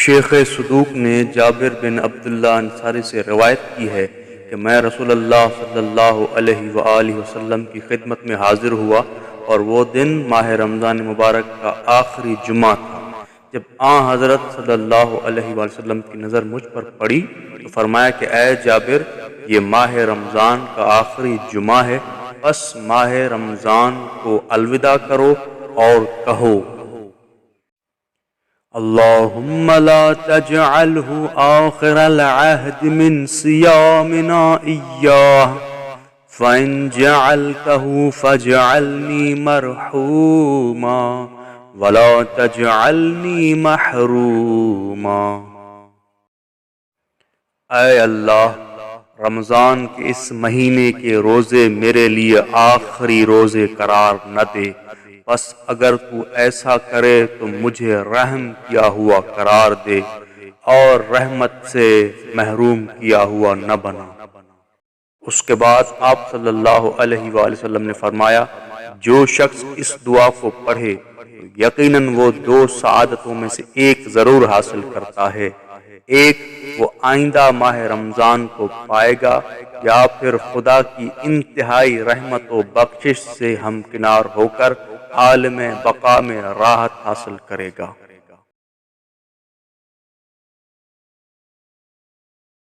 شیخ صدوق نے جابر بن عبداللہ انصاری سے روایت کی ہے کہ میں رسول اللہ صلی اللہ علیہ وآلہ وسلم کی خدمت میں حاضر ہوا اور وہ دن ماہ رمضان مبارک کا آخری جمعہ تھا۔ جب آن حضرت صلی اللہ علیہ وآلہ وسلم کی نظر مجھ پر پڑی تو فرمایا کہ اے جابر، یہ ماہ رمضان کا آخری جمعہ ہے، بس ماہ رمضان کو الوداع کرو اور کہو اللہم لا تجعلہ آخر العہد من صیامنا ایاہ فإن جعلتہ فاجعلنی مرحوما ولا تجعلنی محروما۔ اے اللہ، رمضان کے اس مہینے کے روزے میرے لیے آخری روزے قرار نہ دے، بس اگر تو ایسا کرے تو مجھے رحم کیا ہوا قرار دے اور رحمت سے محروم کیا ہوا نہ بنا۔ اس کے بعد آپ صلی اللہ علیہ وآلہ وسلم نے فرمایا، جو شخص اس دعا کو پڑھے یقیناً وہ دو سعادتوں میں سے ایک ضرور حاصل کرتا ہے، ایک وہ آئندہ ماہ رمضان کو پائے گا، یا پھر خدا کی انتہائی رحمت و بخشش سے ہمکنار ہو کر عالم بقا میں راحت حاصل کرے گا۔